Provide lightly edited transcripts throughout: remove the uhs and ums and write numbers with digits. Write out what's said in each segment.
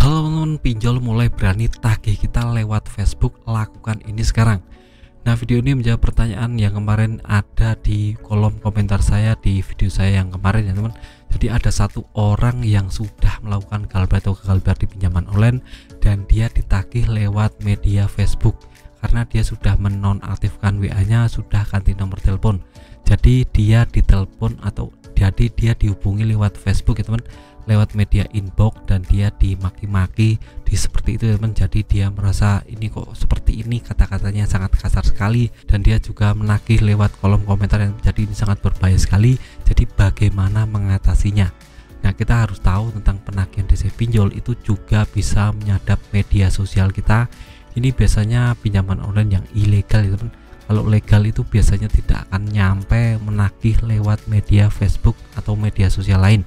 Halo teman-teman, pinjol mulai berani tagih kita lewat Facebook. Lakukan ini sekarang. Nah, video ini menjawab pertanyaan yang kemarin ada di kolom komentar saya di video saya yang kemarin ya teman. Jadi ada satu orang yang sudah melakukan galbait atau gagal bayar di pinjaman online dan dia ditagih lewat media Facebook karena dia sudah menonaktifkan WA-nya, sudah ganti nomor telepon. Jadi dia ditelepon atau jadi dia dihubungi lewat Facebook ya teman, lewat media inbox, dan dia dimaki-maki di seperti itu ya teman. Jadi dia merasa ini kok seperti ini, kata-katanya sangat kasar sekali, dan dia juga menagih lewat kolom komentar yang jadi ini sangat berbahaya sekali. Jadi bagaimana mengatasinya? Nah, kita harus tahu tentang penagihan DC pinjol itu juga bisa menyadap media sosial kita. Ini biasanya pinjaman online yang ilegal ya teman. Kalau legal itu biasanya tidak akan nyampe menagih lewat media Facebook atau media sosial lain.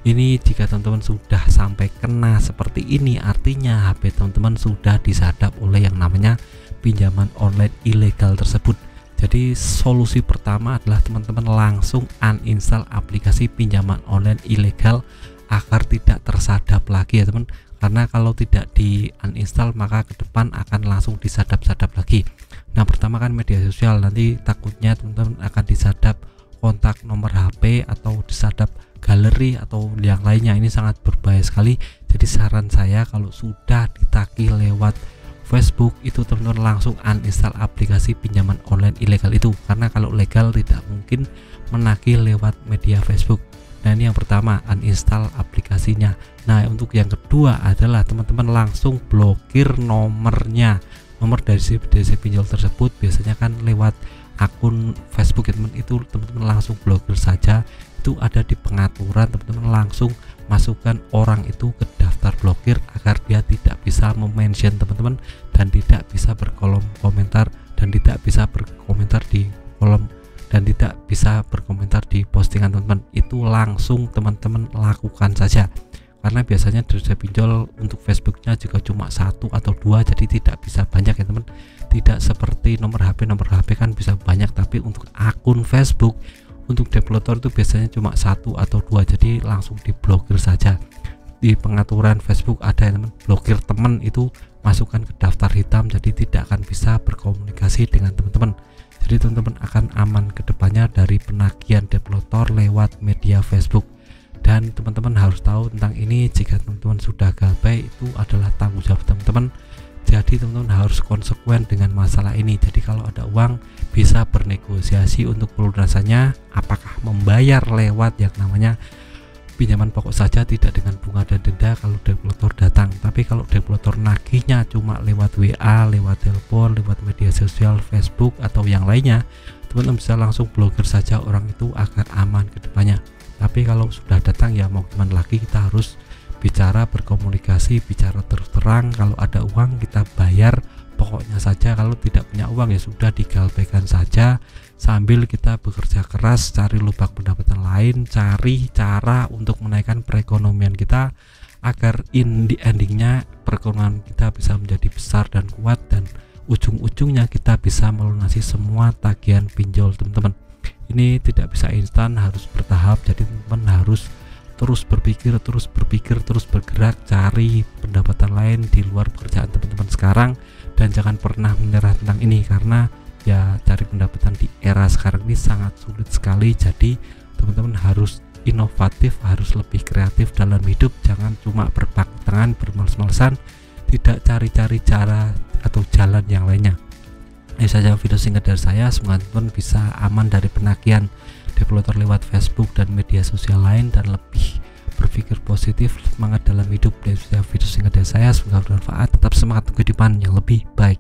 Ini jika teman-teman sudah sampai kena seperti ini, artinya HP teman-teman sudah disadap oleh yang namanya pinjaman online ilegal tersebut. Jadi solusi pertama adalah teman-teman langsung uninstall aplikasi pinjaman online ilegal agar tidak tersadap lagi ya teman. Karena kalau tidak di uninstall maka ke depan akan langsung disadap-sadap lagi. Nah, pertama kan media sosial, nanti takutnya teman-teman akan disadap kontak nomor HP atau disadap galeri atau yang lainnya. Ini sangat berbahaya sekali. Jadi saran saya kalau sudah ditagih lewat Facebook itu teman-teman langsung uninstall aplikasi pinjaman online ilegal itu, karena kalau legal tidak mungkin menagih lewat media Facebook. Nah, ini yang pertama, uninstall aplikasinya. Nah, untuk yang kedua adalah teman-teman langsung blokir nomornya. Nomor dari DC pinjol tersebut biasanya kan lewat akun Facebook ya teman, itu teman-teman langsung blokir saja. Itu ada di pengaturan, teman-teman langsung masukkan orang itu ke daftar blokir agar dia tidak bisa memention teman-teman dan tidak bisa berkolom komentar dan tidak bisa berkomentar di kolom dan tidak bisa berkomentar di postingan teman-teman. Itu langsung teman-teman lakukan saja, karena biasanya DC pinjol untuk Facebooknya juga cuma 1 atau 2, jadi tidak bisa banyak ya teman. Tidak seperti nomor HP kan bisa banyak, tapi untuk akun Facebook untuk developer itu biasanya cuma 1 atau 2, jadi langsung diblokir saja. Di pengaturan Facebook ada ya teman, blokir teman, itu masukkan ke daftar hitam, jadi tidak akan bisa berkomunikasi dengan teman-teman. Jadi teman-teman akan aman kedepannya dari penagihan developer lewat media Facebook. Dan teman-teman harus tahu tentang ini, jika teman-teman sudah galbait itu adalah tanggung jawab teman-teman. Jadi teman-teman harus konsekuen dengan masalah ini. Jadi kalau ada uang bisa bernegosiasi untuk pelunasannya, apakah membayar lewat yang namanya pinjaman pokok saja, tidak dengan bunga dan denda kalau developer datang. Tapi kalau developer nagihnya cuma lewat WA, lewat telepon, lewat media sosial Facebook atau yang lainnya, teman-teman bisa langsung blokir saja orang itu agar aman ke depannya. Tapi kalau sudah datang ya mau gimana lagi, kita harus bicara, berkomunikasi, bicara terus terang. Kalau ada uang kita bayar pokoknya saja, kalau tidak punya uang ya sudah digalbaikan saja, sambil kita bekerja keras cari lubang pendapatan lain, cari cara untuk menaikkan perekonomian kita agar di endingnya perekonomian kita bisa menjadi besar dan kuat, dan ujung-ujungnya kita bisa melunasi semua tagihan pinjol teman-teman. Ini tidak bisa instan, harus bertahap. Jadi teman-teman harus terus berpikir, terus bergerak, cari pendapatan lain di luar pekerjaan teman-teman sekarang, dan jangan pernah menyerah tentang ini, karena ya cari pendapatan di era sekarang ini sangat sulit sekali. Jadi teman-teman harus inovatif, harus lebih kreatif dalam hidup, jangan cuma berpangku tangan, bermales-malesan, tidak cari-cari cara atau jalan yang lainnya. Ini saja video singkat dari saya, semoga teman-teman bisa aman dari penagihan developer lewat Facebook dan media sosial lain, dan lebih berpikir positif, semangat dalam hidup. Dari video singkat dari saya, semoga bermanfaat. Tetap semangat kehidupan yang lebih baik.